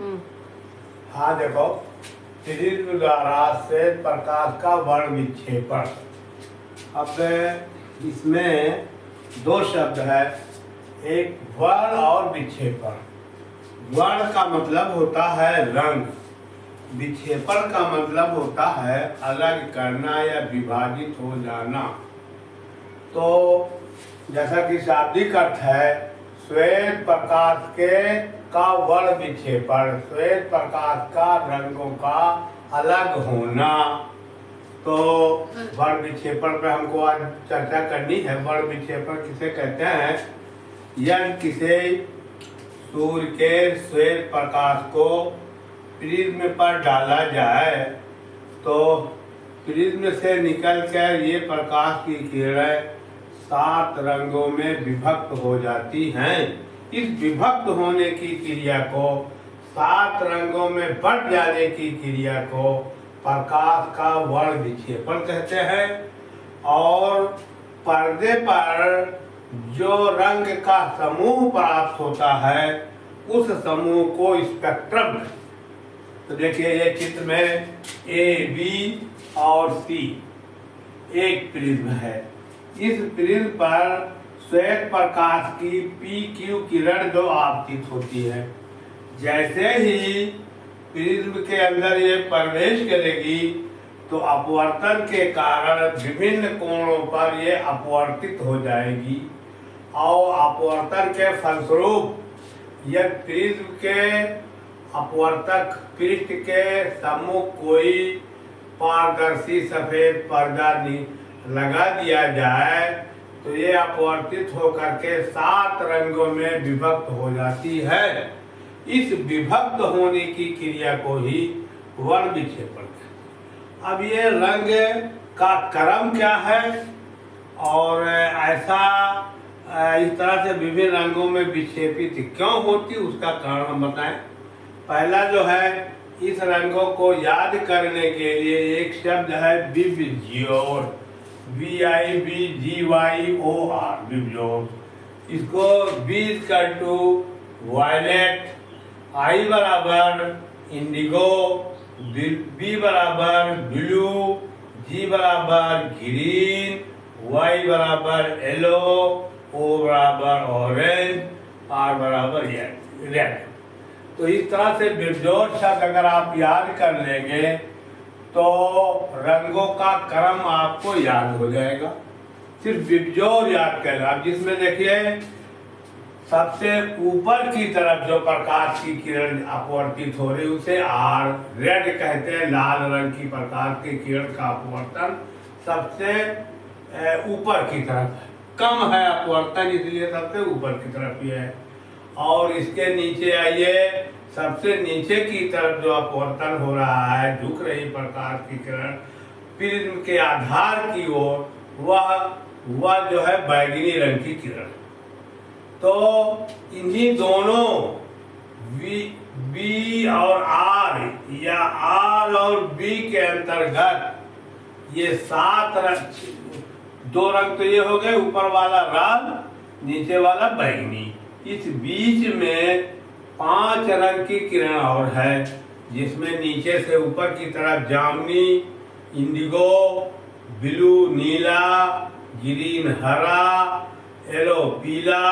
हाँ देखो, प्रिज्म द्वारा श्वेत प्रकाश का वर्ण विक्षेपण। अब इसमें दो शब्द है, एक वर्ण और विक्षेपण। वर्ण का मतलब होता है रंग, विक्षेपण का मतलब होता है अलग करना या विभाजित हो जाना। तो जैसा कि शाब्दिक अर्थ है, श्वेत प्रकाश का वर्ण विक्षेपण, श्वेत प्रकाश का रंगों का अलग होना। तो वर्ण विक्षेपण पर हमको आज चर्चा करनी है। वर्ण विक्षेपण किसे कहते हैं? यदि किसी सूर्य के श्वेत प्रकाश को प्रिज्म पर डाला जाए तो प्रिज्म से निकलकर ये प्रकाश की किरणें 7 रंगों में विभक्त हो जाती हैं। इस विभक्त होने की क्रिया को, 7 रंगों में बंट जाने की क्रिया को प्रकाश का वर्ण विक्षेपण कहते हैं। और पर्दे पर जो रंग का समूह प्राप्त होता है उस समूह को स्पेक्ट्रम। तो देखिए ये चित्र में ए, बी और सी एक प्रिज्म है। इस प्रिज्म पर श्वेत प्रकाश की पी क्यू किरण जो आपतित होती है, जैसे ही प्रिज्म के अंदर ये प्रवेश करेगी तो अपवर्तन के कारण विभिन्न कोणों पर ये अपवर्तित हो जाएगी। और अपवर्तन के फलस्वरूप यह प्रिज्म के अपवर्तक पृष्ठ के सम्मुख कोई पारदर्शी सफेद पर्दा लगा दिया जाए तो ये अपवर्तित होकर के 7 रंगों में विभक्त हो जाती है। इस विभक्त होने की क्रिया को ही वर्ण विक्षेपण कहते हैं। अब ये रंग का क्रम क्या है और ऐसा इस तरह से विभिन्न रंगों में विक्षेपित क्यों होती, उसका कारण हम बताएं। पहला जो है, इस रंगों को याद करने के लिए एक शब्द है विबज्योर, VIBGYOR, विबज्योर। इसको B वायलेट, I बराबर इंडिगो, B बराबर ब्लू, G बराबर ग्रीन, Y बराबर येलो, O बराबर ऑरेंज, R बराबर रेड। तो इस तरह से विबज्योर शब्द अगर आप याद कर लेंगे तो रंगों का क्रम आपको याद हो जाएगा। सिर्फ विबज्योर याद कर, आप जिसमें देखिए सबसे ऊपर की तरफ जो प्रकाश की किरण अपवर्तित हो रही उसे आर रेड कहते हैं। लाल रंग की प्रकाश की किरण का अपवर्तन सबसे ऊपर की तरफ है, कम है अपवर्तन, इसलिए सबसे ऊपर की तरफ ही है। और इसके नीचे आइए, सबसे नीचे की तरफ जो अपवर्तन हो रहा है, झुक रही प्रकाश की किरण प्रिज्म के आधार की ओर, वह जो है बैगनी रंग की किरण। तो इन्हीं दोनों बी और आर या आर और बी के अंतर्गत ये 7 रंग, 2 रंग तो ये हो गए, ऊपर वाला लाल, नीचे वाला बैगनी। इस बीच में 5 रंग की किरण और है, जिसमें नीचे से ऊपर की तरफ जामुनी, इंडिगो, ब्लू नीला, ग्रीन हरा, येलो पीला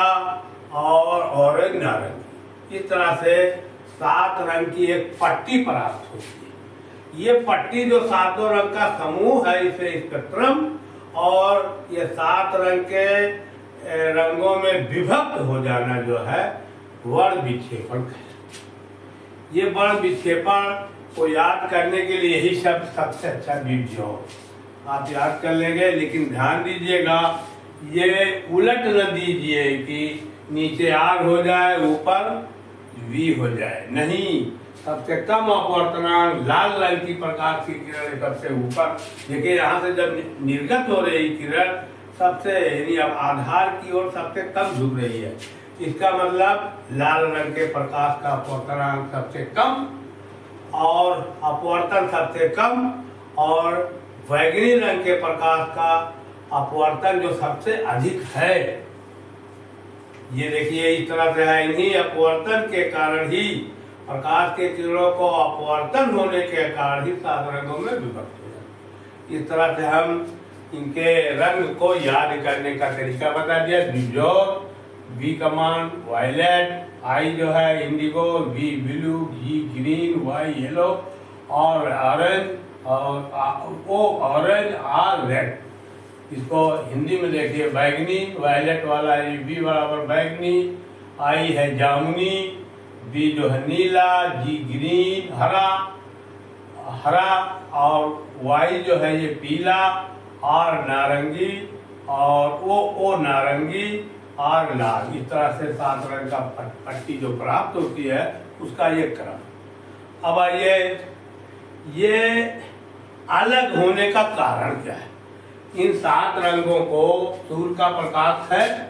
और ऑरेंज नारंगी। इस तरह से 7 रंग की एक पट्टी प्राप्त होती है। ये पट्टी जो 7 रंग का समूह है, इसे स्पेक्ट्रम, और ये 7 रंग के रंगों में विभक्त हो जाना जो है वर्ण विक्षेपण है। ये वर्ण विक्षेपण को याद करने के लिए यही शब्द सबसे अच्छा विबज्योर आप याद कर लेंगे। लेकिन ध्यान दीजिएगा, ये उलट न दीजिए कि नीचे आर हो जाए ऊपर वी हो जाए, नहीं। सबसे कम अपवर्तनांक लाल रंग की प्रकाश की किरण सबसे ऊपर। देखिए यहाँ से जब निर्गत हो रही किरण सबसे, यानी अब आधार की ओर सबसे कम झुक रही है, इसका मतलब लाल रंग के प्रकाश का अपवर्तनांक सबसे कम और अपवर्तन सबसे कम, और बैगनी रंग के प्रकाश का अपवर्तन जो सबसे अधिक है। ये देखिए इस तरह से है, इन्हीं अपवर्तन के कारण ही प्रकाश के किरणों को अपवर्तन होने के कारण ही 7 रंगों में विभक्त हो जाते। इस तरह से हम इनके रंग को याद करने का तरीका बता दिया। बिजोर, बी कमान वायलेट, आई जो है इंडिगो, बी ब्लू, जी ग्रीन, वाई येलो और ऑरेंज और ओ ऑरेंज आर रेड। इसको हिंदी में देखिए बैगनी, वायलेट वाला है बी बराबर बैगनी, आई है जामुनी, बी जो है नीला, जी ग्रीन हरा और वाई जो है ये पीला, आर नारंगी और ओ नारंगी और लाल। इस तरह से 7 रंग का पट्टी जो प्राप्त होती है उसका ये क्रम। अब आइए ये अलग होने का कारण क्या है। इन 7 रंगों को सूर्य का प्रकाश है,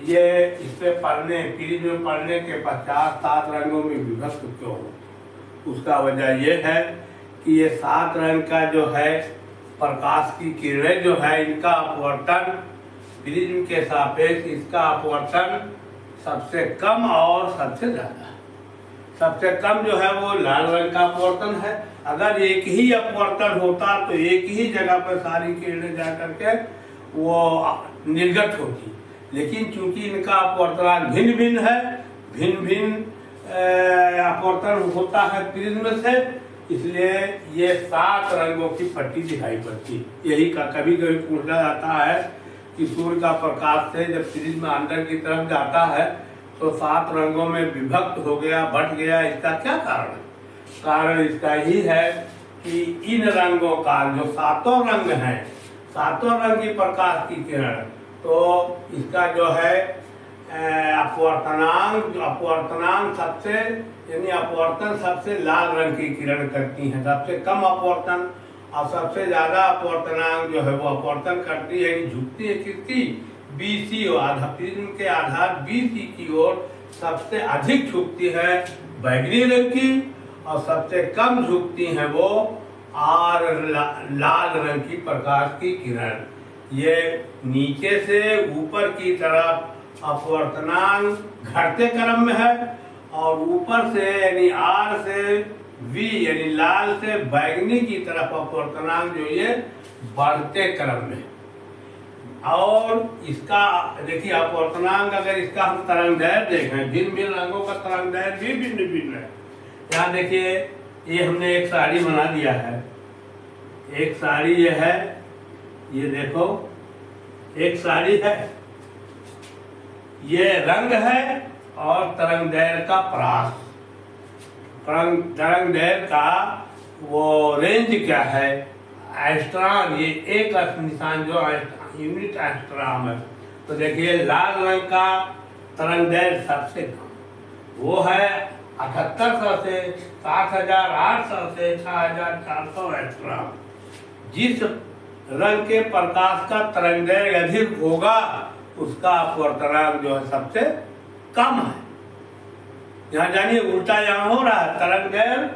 ये इस पे पढ़ने प्रिज्म में पढ़ने के पश्चात 7 रंगों में विभक्त क्यों हो। उसका वजह ये है कि ये 7 रंग का जो है प्रकाश की किरणें जो है इनका अपवर्तन प्रिज्म के सापेक्ष इसका अपवर्तन सबसे कम और सबसे ज्यादा। सबसे कम जो है वो लाल रंग का अपवर्तन है। अगर एक ही अपवर्तन होता तो एक ही जगह पर सारी किरणें जा करके वो निर्गत होती, लेकिन चूंकि इनका अपवर्तन भिन्न भिन्न है, भिन्न अपवर्तन होता है प्रिज्म से, इसलिए ये 7 रंगों की पट्टी दिखाई पड़ती। यही का कभी कभी पूछा जाता है कि सूर्य का प्रकाश से जब प्रिज्म अंदर की तरफ जाता है तो 7 रंगों में विभक्त हो गया, बट गया, इसका क्या कारण है। कारण इसका ही है कि इन रंगों का जो 7 रंग हैं, 7 रंग की प्रकाश की किरण, तो इसका जो है अपवर्तनांक सबसे यानी अपवर्तन सबसे लाल रंग की किरण करती है, सबसे कम अपवर्तन और सबसे ज्यादा अपवर्तनांक जो है वो अपवर्तन करती है, झुकती है किसकी, बीसी आधा प्रिज्म के आधार बीसी की ओर सबसे अधिक झुकती है बैगनी रंग की और सबसे कम झुकती है वो आर लाल रंग की प्रकाश की किरण। ये नीचे से ऊपर की तरफ अपवर्तनांक घटते क्रम में है और ऊपर से यानी आर से वी यानी लाल से बैगनी की तरफ अपवर्तनांक जो ये बढ़ते क्रम में। और इसका देखिए अपवर्तनांक अगर इसका हम तरंगदैर्घ्य देखें, भिन्न भिन्न रंगों का तरंगदैर्घ्य भी भिन्न भिन्न है। यहाँ देखिए ये हमने एक साड़ी बना दिया है, एक साड़ी ये है, ये देखो एक साड़ी है, ये रंग है और तरंगदैर्घ्य का परास, तरंगदैर्घ्य का वो रेंज क्या है, एस्ट्रॉन, ये एक निशान जो यूनिट एस्ट्रॉन है। तो देखिए लाल रंग का तरंगदैर्घ्य सबसे कम वो है 7800 से 7800 से 6400 एस्ट्रॉन। जिस रंग के प्रकाश का तरंगदैर्घ्य अधिक होगा उसका अपवर्तनांक जो है सबसे कम है। यहाँ जानिए उल्टा यहाँ हो रहा है, तरंगदैर्घ्य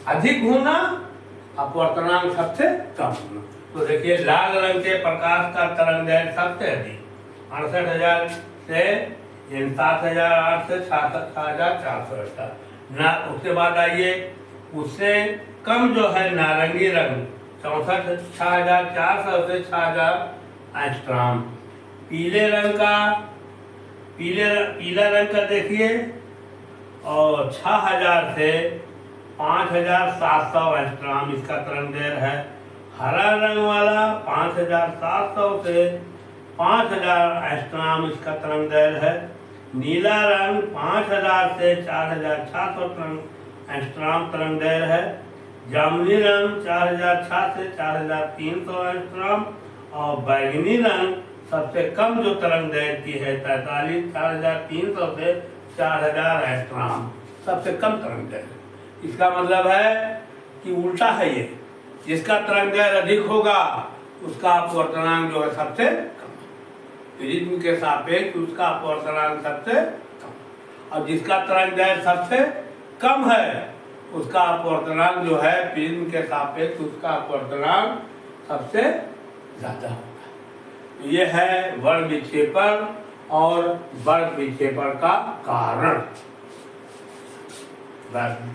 अधिक होना अपवर्तनांक सबसे कम होना। तो देखिए लाल रंग के प्रकाश का तरंगदैर्घ्य सबसे अधिक 68,000 से 7,800 से 6,400 ना। उसके बाद आइए उससे कम जो है नारंगी रंग 64,400 से 6,000 एस्ट्रॉन। पीले रंग का पीला रंग का देखिए और 6,000 से 5,700 एस्ट्रॉन इसका तरंगदैर्घ्य है। हरा रंग वाला 5,700 से 5,000 एस्ट्रॉन इसका तरंगदैर्घ्य है। नीला रंग 5,000 से 4,600 एस्ट्रॉन तरंगदैर्घ्य है। जामुनी रंग 4,600 से 4,300 एस्ट्रॉन और बैगनी रंग सबसे कम जो तरंगदैर्घ्य की है 4,300 से 4,000 एस्ट्रॉन, सबसे कम तरंगदैर्घ्य। इसका मतलब है कि उल्टा है ये, जिसका तरंगदैर्घ्य अधिक होगा उसका अपवर्तनांक जो है सबसे कम, प्रिज्म के सापेक्ष उसका अपवर्तनांक सबसे कम, और जिसका तरंगदैर्घ्य सबसे कम है उसका अपवर्तनांक जो है प्रिज्म के सापेक्ष उसका अपवर्तनांक सबसे ज्यादा होगा। ये है वर्ण विक्षेपण और वर्ण विक्षेपण का कारण। बस